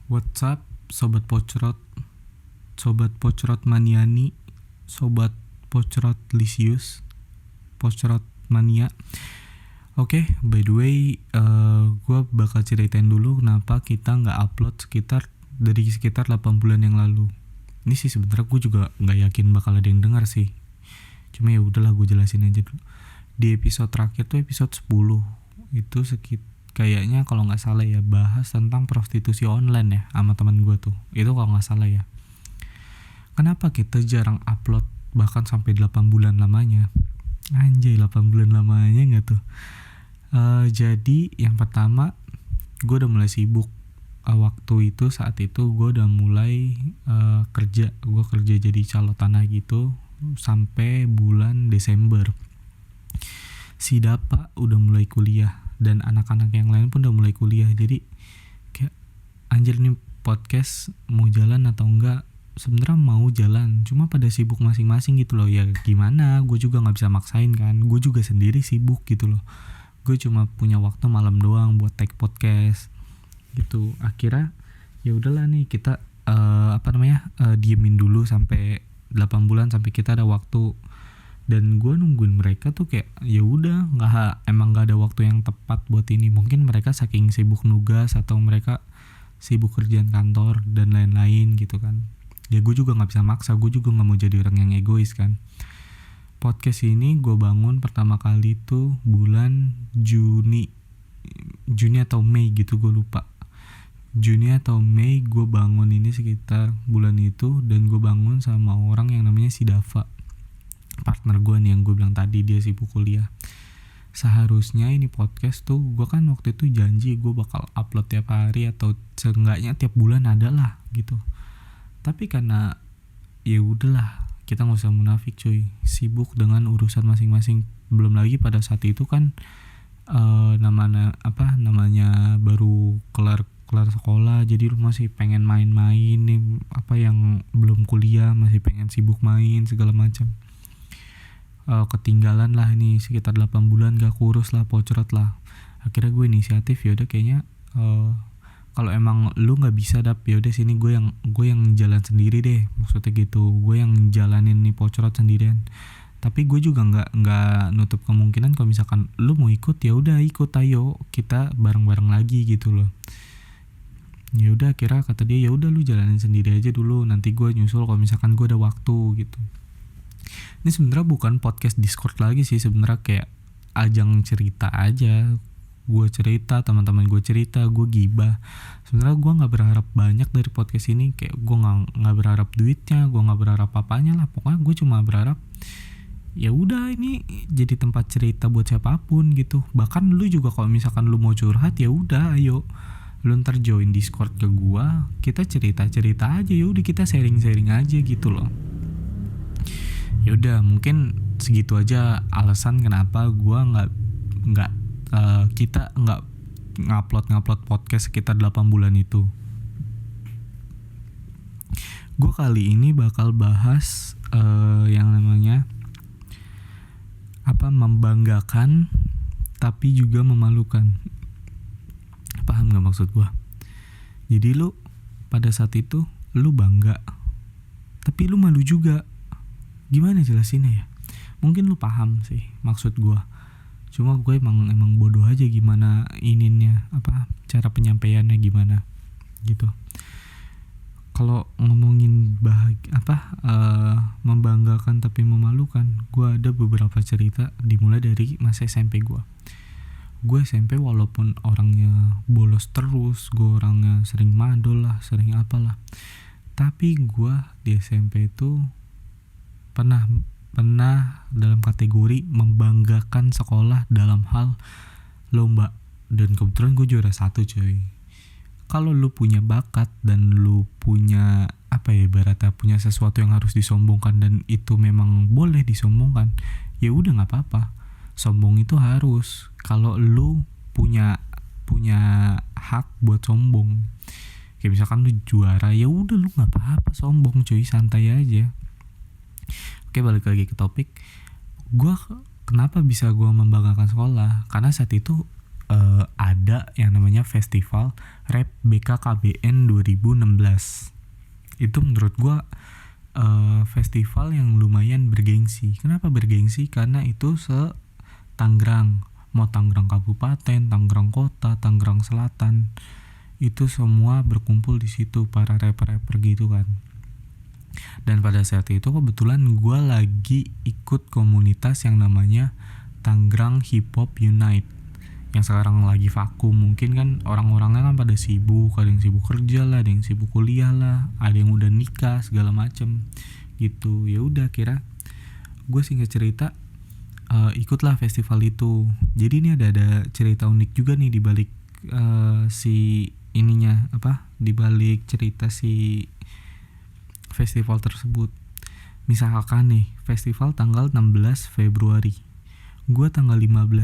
What's up, sobat pocrot, sobat pocrot maniani, sobat pocrot lisius, pocrot mania. Oke, by the way, gue bakal ceritain dulu kenapa kita nggak upload sekitar 8 bulan yang lalu. Ini sih sebenarnya gue juga nggak yakin bakal ada yang dengar sih. Cuma ya udahlah, gue jelasin aja dulu. Di episode terakhir tuh episode 10 itu kayaknya kalau nggak salah ya bahas tentang prostitusi online ya sama teman gue tuh. Itu kalau nggak salah ya. Kenapa kita jarang upload bahkan sampai 8 bulan lamanya? Anjay, 8 bulan lamanya nggak tuh? Jadi yang pertama, gue udah mulai sibuk. Waktu itu saat itu gue udah mulai kerja. Gue kerja jadi calo tanah gitu sampai bulan Desember. Si Dapa udah mulai kuliah dan anak-anak yang lain pun udah mulai kuliah. Jadi kayak anjir nih podcast mau jalan atau enggak. Sebenarnya mau jalan, cuma pada sibuk masing-masing gitu loh. Ya gimana, gue juga nggak bisa maksain kan. Gue juga sendiri sibuk gitu loh. Gue cuma punya waktu malam doang buat take podcast gitu. Akhirnya ya udahlah nih kita diemin dulu sampai 8 bulan sampai kita ada waktu. Dan gue nungguin mereka tuh kayak ya udah emang nggak ada waktu yang tepat buat ini. Mungkin mereka saking sibuk nugas atau mereka sibuk kerjaan kantor dan lain-lain gitu kan. Ya gue juga nggak bisa maksa, gue juga nggak mau jadi orang yang egois kan. Podcast ini gue bangun pertama kali tuh bulan Juni atau Mei gitu, gue lupa. Juni atau Mei gue bangun ini sekitar bulan itu. Dan gue bangun sama orang yang namanya si Dava, partner gue nih yang gue bilang tadi, dia sibuk kuliah. Seharusnya ini podcast tuh gue kan waktu itu janji gue bakal upload tiap hari atau seenggaknya tiap bulan ada lah gitu. Tapi karena ya udahlah, kita nggak usah munafik cuy, sibuk dengan urusan masing-masing. Belum lagi pada saat itu kan namanya baru kelar sekolah, jadi lu masih pengen main-main nih, yang belum kuliah masih pengen sibuk main segala macam. Ketinggalan lah ini sekitar 8 bulan gak kurus lah, pocrot lah. Akhirnya gue inisiatif, ya udah kayaknya kalau emang lu nggak bisa ya udah sini gue yang jalan sendiri deh, maksudnya gitu. Gue yang jalanin nih pocrot sendirian. Tapi gue juga nggak nutup kemungkinan kalau misalkan lu mau ikut, ya udah ikut, ayo kita bareng-bareng lagi gitu loh. Ya udah, akhirnya kata dia ya udah lu jalanin sendiri aja dulu, nanti gue nyusul kalau misalkan gue ada waktu gitu. Ini sebenarnya bukan podcast Discord lagi sih, sebenarnya kayak ajang cerita aja. Gue cerita, teman-teman gue cerita, gue gibah. Sebenarnya gue nggak berharap banyak dari podcast ini, kayak gue nggak berharap duitnya, gue nggak berharap apanya lah. Pokoknya gue cuma berharap ya udah ini jadi tempat cerita buat siapapun gitu. Bahkan lu juga kalau misalkan lu mau curhat, ya udah ayo lu ntar join Discord ke gue, kita cerita aja, ya udah kita sharing aja gitu loh. Ya udah, mungkin segitu aja alasan kenapa gue kita nggak ngupload podcast sekitar 8 bulan itu. Gue kali ini bakal bahas yang namanya membanggakan tapi juga memalukan. Paham gak maksud gue? Jadi lu pada saat itu lu bangga tapi lu malu juga. Gimana jelasinnya ya? Mungkin lu paham sih maksud gue. Cuma gue emang bodoh aja gimana cara penyampaiannya gimana gitu. Kalau ngomongin membanggakan tapi memalukan, gue ada beberapa cerita dimulai dari masa SMP gue. Gue SMP walaupun orangnya bolos terus, gue orangnya sering madol lah, sering apalah, tapi gue di SMP itu pernah dalam kategori membanggakan sekolah dalam hal lomba. Dan kebetulan gue juara 1 coy. Kalau lu punya bakat dan lu punya ibaratnya punya sesuatu yang harus disombongkan dan itu memang boleh disombongkan, ya udah nggak apa-apa. Sombong itu harus kalau lu punya hak buat sombong. Kayak misalkan lu juara, ya udah lu nggak apa-apa sombong cuy, santai aja. Oke, balik lagi ke topik. Kenapa bisa gue membanggakan sekolah? Karena saat itu ada yang namanya Festival Rap BKKBN 2016. Itu menurut gue festival yang lumayan bergengsi. Kenapa bergengsi? Karena itu Tangerang, mau Tangerang Kabupaten, Tangerang Kota, Tangerang Selatan, itu semua berkumpul di situ para rapper-rapper gitu kan. Dan pada saat itu kebetulan gue lagi ikut komunitas yang namanya Tangerang Hip Hop Unite, yang sekarang lagi vakum. Mungkin kan orang-orangnya kan pada sibuk, ada yang sibuk kerja lah, ada yang sibuk kuliah lah, ada yang udah nikah segala macem gitu. Ya udah, kira gue singkat cerita ikutlah festival itu. Jadi ini ada cerita unik juga nih di balik si ininya, di balik cerita si festival tersebut. Misalkan nih, festival tanggal 16 Februari. Gue tanggal 15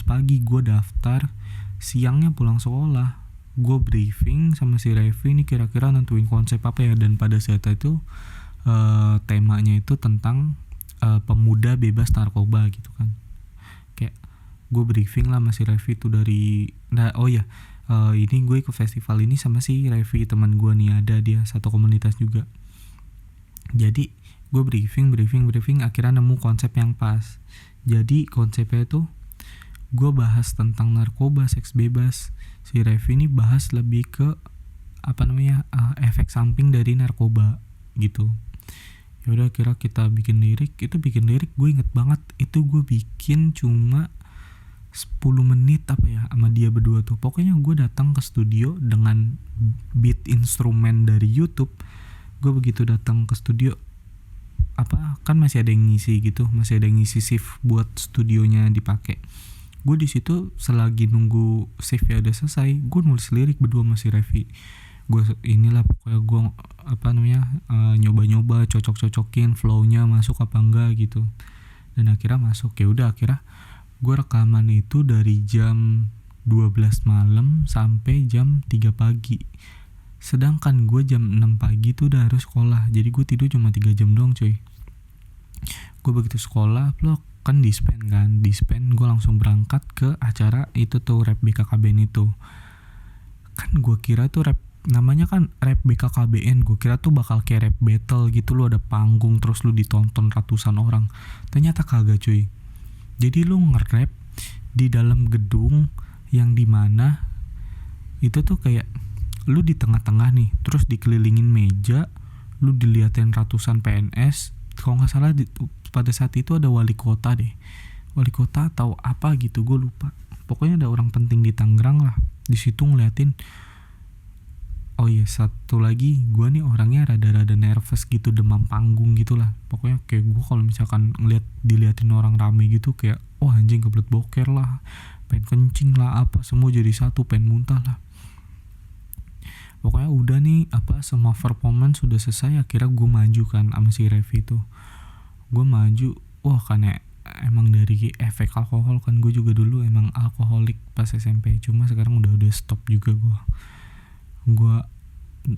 pagi gue daftar, siangnya pulang sekolah. Gue briefing sama si Revi nih kira-kira nentuin konsep apa ya. Dan pada saat itu temanya itu tentang pemuda bebas narkoba gitu kan. Kayak gue briefing lah sama si Revi tuh dari ini gue ikut festival ini sama si Revi, teman gue nih, ada dia satu komunitas juga. Jadi gue briefing akhirnya nemu konsep yang pas. Jadi konsepnya itu gue bahas tentang narkoba, seks bebas. Si Revi ini bahas lebih ke efek samping dari narkoba gitu. Yaudah, kira kita bikin lirik. Gue inget banget itu gue bikin cuma 10 menit sama dia berdua tuh. Pokoknya gue datang ke studio dengan beat instrumen dari YouTube. Gue begitu datang ke studio, kan masih ada yang ngisi gitu, masih ada yang ngisi shift buat studionya dipakai. Gue di situ selagi nunggu shiftnya udah selesai, gue nulis lirik berdua sama si Revi. Gue pokoknya gue nyoba-nyoba, cocok-cocokin flownya masuk apa enggak gitu. Dan akhirnya masuk. Ya udah, akhirnya gue rekaman itu dari jam 12 malam sampai jam 3 pagi. Sedangkan gue jam 6 pagi tuh udah harus sekolah. Jadi gue tidur cuma 3 jam doang coy. Gue begitu sekolah, kan dispen gue langsung berangkat ke acara itu tuh, rap BKKBN itu. Kan gue kira tuh namanya kan rap BKKBN, gue kira tuh bakal kayak rap battle gitu, lu ada panggung terus lu ditonton ratusan orang. Ternyata kagak cuy. Jadi lu nge-rap di dalam gedung yang dimana itu tuh kayak lu di tengah-tengah nih, terus dikelilingin meja, lu diliatin ratusan PNS. Kalau nggak salah pada saat itu ada wali kota atau apa gitu, gue lupa. Pokoknya ada orang penting di Tangerang lah di situ ngeliatin. Oh iya, satu lagi, gue nih orangnya rada-rada nervous gitu, demam panggung gitulah. Pokoknya kayak gue kalau misalkan diliatin orang rame gitu kayak anjing kebelet boker lah, pengen kencing lah, semua jadi satu, pengen muntah lah. Pokoknya udah nih, semua performance sudah selesai. Akhirnya gue maju kan sama si Revi tuh. Gue maju, karena emang dari efek alkohol kan, gue juga dulu emang alkoholik pas SMP. Cuma sekarang udah stop juga gue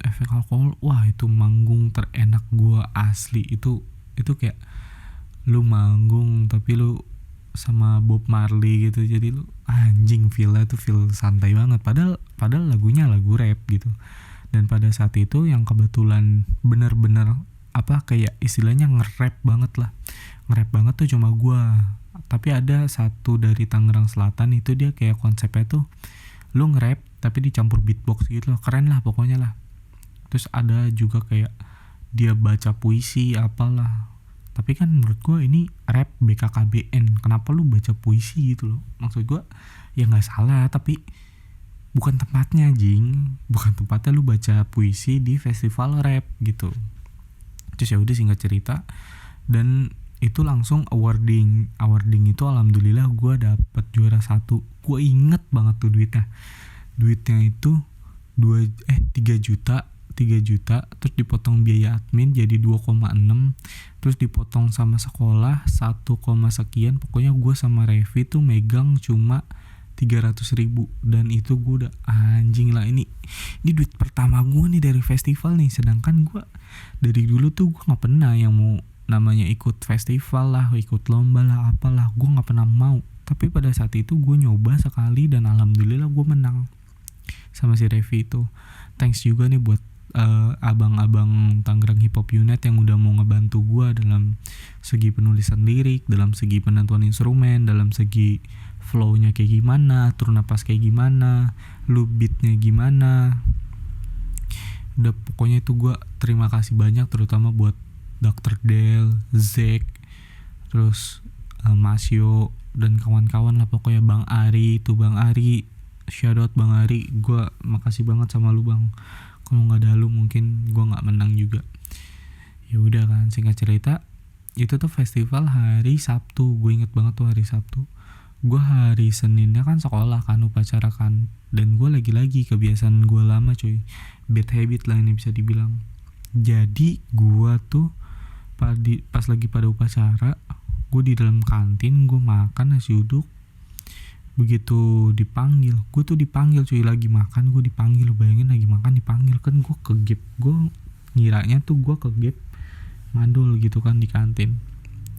efek alkohol. Itu manggung terenak gue asli. Itu kayak lu manggung tapi lu sama Bob Marley gitu, jadi lu anjing, feel-nya tuh feel santai banget, padahal lagunya lagu rap gitu. Dan pada saat itu yang kebetulan bener-bener kayak istilahnya nge-rap banget tuh cuma gua. Tapi ada satu dari Tangerang Selatan itu, dia kayak konsepnya tuh lu nge-rap tapi dicampur beatbox gitu loh, keren lah pokoknya lah. Terus ada juga kayak dia baca puisi apalah. Tapi kan menurut gue ini rap BKKBN, kenapa lu baca puisi gitu loh. Maksud gue ya gak salah, tapi bukan tempatnya lu baca puisi di festival rap gitu. Terus ya udah, singkat cerita, dan itu langsung awarding itu alhamdulillah gue dapet juara 1. Gue inget banget tuh duitnya itu 3 juta, terus dipotong biaya admin jadi 2,6, terus dipotong sama sekolah 1, sekian. Pokoknya gue sama Revi tuh megang cuma 300.000. Dan itu gue udah anjing lah, ini duit pertama gue nih dari festival nih. Sedangkan gue dari dulu tuh gue gak pernah yang mau namanya ikut festival lah, ikut lomba lah, apalah, gue gak pernah mau. Tapi pada saat itu gue nyoba sekali dan alhamdulillah gue menang sama si Revi itu. Thanks juga nih buat abang-abang Tangerang Hip Hop Unit yang udah mau ngebantu gue dalam segi penulisan lirik, dalam segi penentuan instrumen, dalam segi flow-nya kayak gimana, turun napas kayak gimana, loop beat-nya gimana. Udah pokoknya itu gue terima kasih banyak, terutama buat Dr. Del, Zack, terus Masio dan kawan-kawan lah, pokoknya Bang Ari, shout out Bang Ari, gue makasih banget sama lu Bang. Kalau nggak ada lu mungkin gue nggak menang juga. Ya udah kan, singkat cerita itu tuh festival hari Sabtu, gue inget banget tuh hari Sabtu. Gue hari Seninnya kan sekolah kan, upacara kan, dan gue lagi-lagi kebiasaan gue lama cuy, bad habit lah ini bisa dibilang. Jadi gue tuh pas lagi pada upacara, gue di dalam kantin, gue makan nasi uduk. Begitu dipanggil, gue tuh dipanggil cuy, lagi makan gue dipanggil, bayangin lagi makan dipanggil, kan gue kegep, gue ngiranya tuh gue kegep mandul gitu kan di kantin.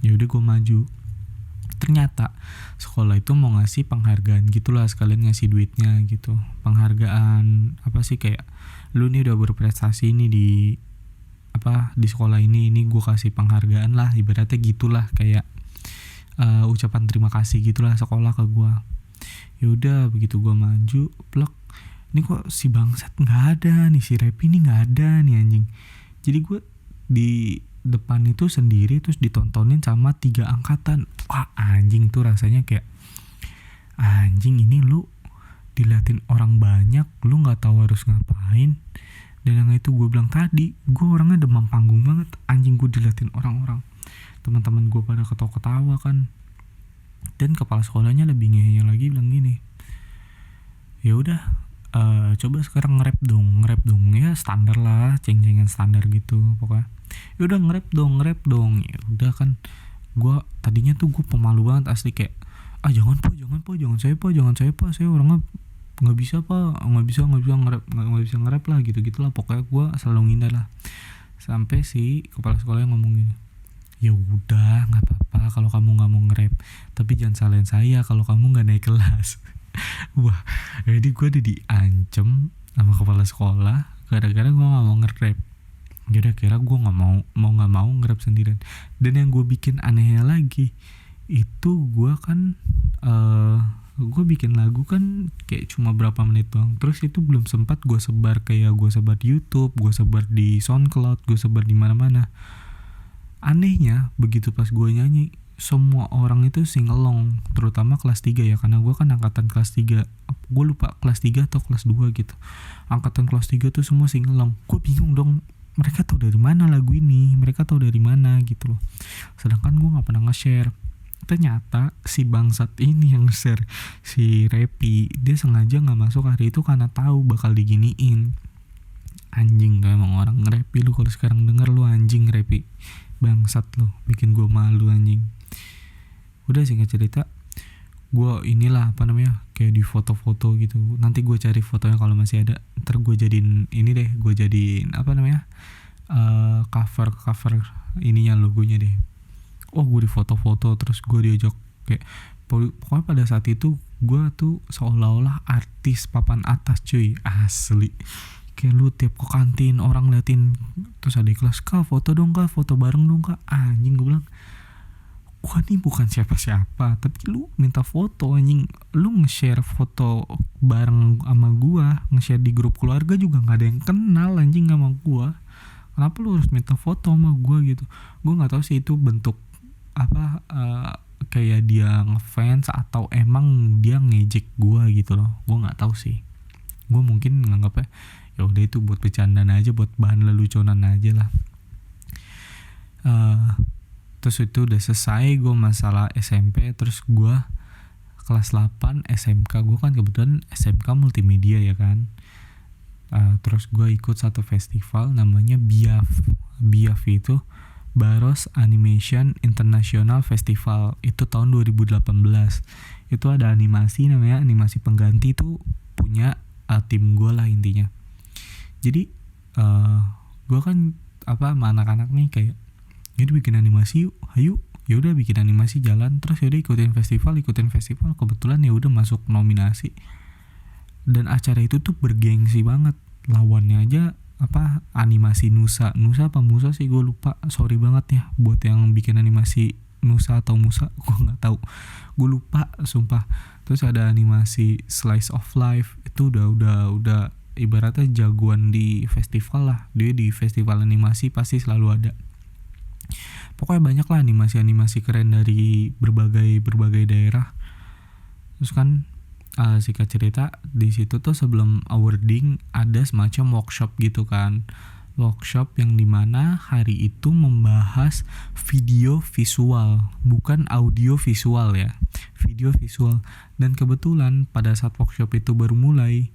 Ya udah gue maju, ternyata sekolah itu mau ngasih penghargaan gitulah, sekalian ngasih duitnya gitu, penghargaan apa sih, kayak lu nih udah berprestasi nih di sekolah ini gue kasih penghargaan lah, ibaratnya gitulah, kayak ucapan terima kasih gitulah sekolah ke gue. Ya udah begitu gue maju plek, ini kok si bangsat nggak ada nih, si Repi ini nggak ada nih anjing. Jadi gue di depan itu sendiri, terus ditontonin sama 3 angkatan. Wah anjing tuh rasanya kayak anjing, ini lu diliatin orang banyak, lu nggak tahu harus ngapain. Dan yang itu gue bilang tadi, gue orangnya demam panggung banget anjing, gue diliatin orang-orang, teman-teman gue pada ketawa-ketawa kan. Dan kepala sekolahnya lebih ngehe lagi, bilang gini, ya udah coba sekarang nge-rap dong ya, standar lah, ceng-cengan standar gitu pokoknya. Ya udah nge-rap dong. Ya udah kan, gue tadinya tuh gue pemalu banget asli, kayak jangan saya orangnya nggak bisa nge-rap lah gitu-gitulah, pokoknya gue selalu ngindar lah. Sampai si kepala sekolah yang ngomong gini, ya udah nggak apa-apa kalau kamu nggak mau nge-rap, tapi jangan salahin saya kalau kamu nggak naik kelas. Wah, jadi gue udah diancem sama kepala sekolah gara-gara gue nggak mau nge-rap. Jadi akhirnya gue nggak mau nge-rap sendirian. Dan yang gue bikin anehnya lagi itu, gue kan gue bikin lagu kan kayak cuma berapa menit doang, terus itu belum sempat gue sebar, kayak gue sebar di YouTube, gue sebar di SoundCloud, gue sebar di mana-mana. Anehnya begitu pas gue nyanyi, semua orang itu singelong, terutama kelas 3 ya, karena gue kan angkatan kelas 3, gue lupa kelas 3 atau kelas 2 gitu. Angkatan kelas 3 tuh semua singelong. Gue bingung dong, mereka tahu dari mana lagu ini, mereka tahu dari mana gitu loh. Sedangkan gue gak pernah nge-share. Ternyata si bangsat ini yang share, si Repi, dia sengaja gak masuk hari itu karena tahu bakal diginiin. Anjing gak emang orang Repi, lu kalau sekarang denger lu anjing Repi, bangsat lu, bikin gue malu anjing. Udah singkat cerita, gue inilah kayak di foto-foto gitu. Nanti gue cari fotonya kalau masih ada, ntar gue jadiin ini deh, gue jadiin cover ininya, logonya deh. Oh gue di foto-foto, terus gue diajak kayak, pokoknya pada saat itu gue tuh seolah-olah artis papan atas cuy, asli. Kayak lu tiap ke kantin orang liatin, terus ada kelas, kak foto dong kak, foto bareng dong kak. Anjing, gue bilang, gua nih bukan siapa-siapa, tapi lu minta foto anjing. Lu nge-share foto bareng sama gua, nge-share di grup keluarga juga gak ada yang kenal anjing sama gua. Kenapa lu harus minta foto sama gua gitu? Gua gak tahu sih itu bentuk kayak dia ngefans atau emang dia ngejek gua gitu loh. Gua gak tahu sih. Gua mungkin nganggapnya ya udah itu buat bercandaan aja, buat bahan leluconan aja lah. Terus itu udah selesai gue masalah SMP. Terus gue kelas 8 SMK, gue kan kebetulan SMK multimedia ya kan. Terus gue ikut satu festival namanya BIAF itu Baros Animation International Festival. Itu tahun 2018. Itu ada animasi namanya animasi pengganti, itu punya tim gue lah intinya. Jadi gue kan sama anak-anak nih kayak, jadi bikin animasi yuk, ayo Ya udah bikin animasi jalan, terus ya udah ikutin festival, kebetulan ya udah masuk nominasi. Dan acara itu tuh bergengsi banget, lawannya aja animasi Nusa apa Musa sih, gue lupa, sorry banget ya buat yang bikin animasi Nusa atau Musa, gue nggak tahu, gue lupa sumpah. Terus ada animasi Slice of Life, itu udah ibaratnya jagoan di festival lah, dia di festival animasi pasti selalu ada. Pokoknya banyak lah animasi keren dari berbagai daerah. Terus kan singkat cerita di situ tuh sebelum awarding ada semacam workshop gitu kan, workshop yang dimana hari itu membahas video visual, bukan audio visual ya, video visual. Dan kebetulan pada saat workshop itu baru mulai,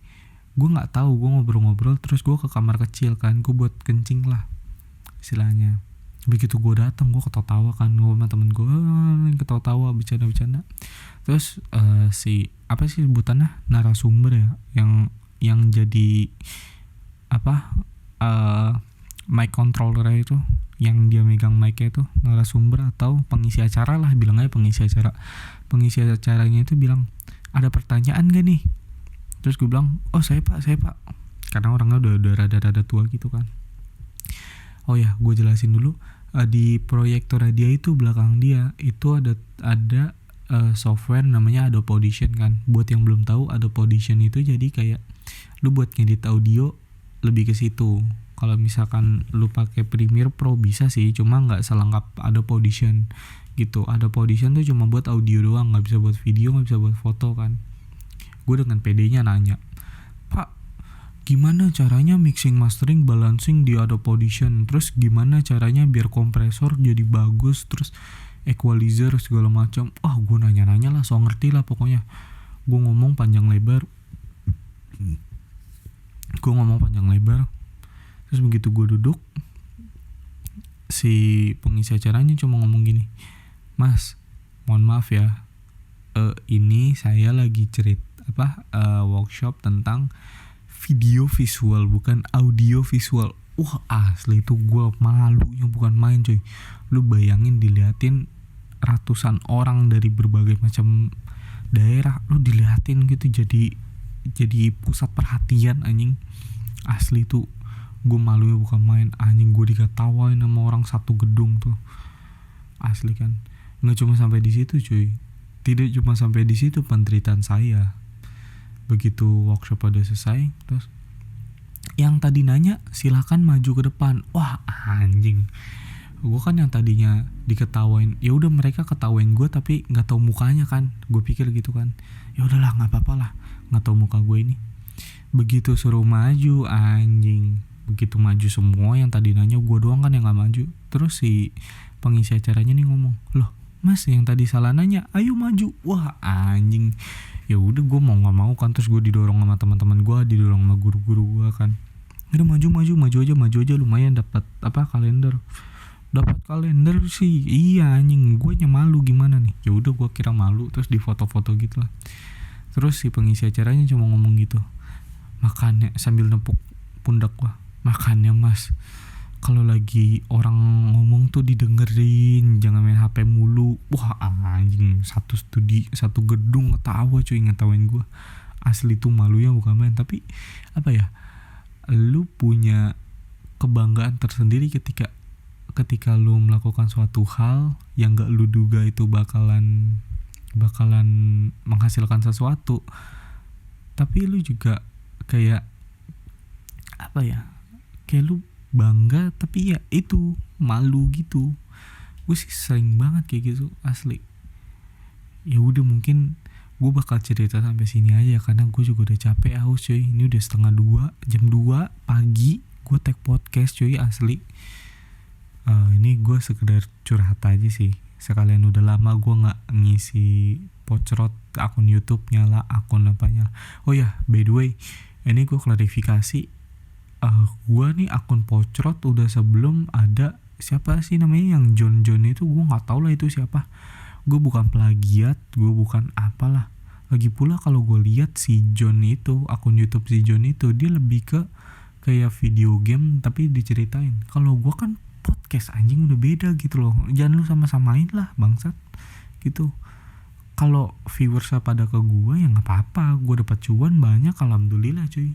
gue nggak tahu, gue ngobrol-ngobrol terus gue ke kamar kecil kan, gue buat kencing lah istilahnya. Begitu gue datang, gue ketawa kan, gue sama temen gue ketawa bercanda. Terus apa sih sebutannya, narasumber ya, yang jadi mic controller itu, yang dia megang mic-nya itu narasumber atau pengisi acara lah, bilang aja pengisi acaranya itu bilang, ada pertanyaan gak nih? Terus gue bilang, oh saya pak, karena orangnya udah rada tua gitu kan. Oh ya, gue jelasin dulu. Di proyektor dia itu belakang dia itu ada software namanya Adobe Audition kan. Buat yang belum tahu, Adobe Audition itu jadi kayak lu buat ngedit audio lebih ke situ. Kalau misalkan lu pakai Premiere Pro bisa sih, cuma nggak selengkap Adobe Audition gitu. Adobe Audition tuh cuma buat audio doang, nggak bisa buat video, nggak bisa buat foto kan. Gue dengan PD-nya nanya, Pak, gimana caranya mixing, mastering, balancing di Adobe Audition? Terus gimana caranya biar kompresor jadi bagus, terus equalizer segala macam. Gue nanya-nanya lah, so ngerti lah pokoknya. Gue ngomong panjang lebar. Terus begitu gue duduk, si pengisi acaranya cuma ngomong gini, Mas, mohon maaf ya, ini saya lagi workshop tentang video visual bukan audio visual. Asli itu gue malunya bukan main coy. Lu bayangin diliatin ratusan orang dari berbagai macam daerah, lu diliatin gitu, jadi pusat perhatian anjing. Asli tuh gue malunya bukan main anjing, gue diketawain sama orang satu gedung tuh. Asli kan. Nggak cuma sampai di situ cuy. Tidak cuma sampai di situ penderitaan saya. Begitu workshop udah selesai, terus yang tadi nanya silakan maju ke depan. Anjing, gue kan yang tadinya diketawain, ya udah mereka ketawain gue tapi nggak tahu mukanya kan, gue pikir gitu kan, ya udahlah nggak apa-apa lah, nggak tahu muka gue ini. Begitu suruh maju anjing, begitu maju semua yang tadi nanya, gue doang kan yang nggak maju. Terus si pengisi acaranya nih ngomong, loh Mas yang tadi salah nanya, ayo maju. Anjing, ya udah gue mau nggak mau kan. Terus gue didorong sama teman-teman gue, didorong sama guru-guru gue kan, udah maju aja lumayan dapat kalender sih. Iya anjing, gue malu gimana nih. Ya udah gue kira malu, terus di foto-foto gitu lah. Terus si pengisi acaranya cuma ngomong gitu, makannya sambil nepuk pundak gue, makannya Mas, kalau lagi orang ngomong tuh didengerin, jangan main HP mulu. Anjing, satu gedung ngetawain gue. Asli tuh malunya bukan main. Tapi lu punya kebanggaan tersendiri ketika lu melakukan suatu hal yang gak lu duga itu bakalan menghasilkan sesuatu, tapi lu juga kayak kayak lu bangga tapi ya itu malu gitu. Gue sih sering banget kayak gitu asli. Ya udah, mungkin gue bakal cerita sampai sini aja karena gue juga udah capek haus cuy. Ini udah 1:30, jam 2 pagi gue tag podcast cuy asli. Ini gue sekedar curhat aja sih, sekalian udah lama gue nggak ngisi pocrot akun YouTube-nya lah, akun apanya. Oh ya, by the way, ini gue klarifikasi, gue nih akun pocrot udah sebelum ada siapa sih namanya yang John itu, gue nggak tahu lah itu siapa. Gue bukan plagiat, gue bukan apalah. Lagi pula kalau gue lihat si John itu, akun YouTube si John itu, dia lebih ke kayak video game tapi diceritain. Kalau gue kan podcast anjing udah beda gitu loh. Jangan lu sama-samain lah bangsat gitu. Kalau viewersnya pada ke gue ya nggak apa-apa, gue dapat cuan banyak alhamdulillah cuy.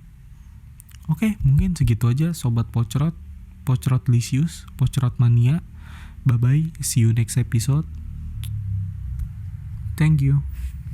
Oke, mungkin segitu aja sobat pocrot, pocrot lisius, pocrot mania. Bye bye, see you next episode. Thank you.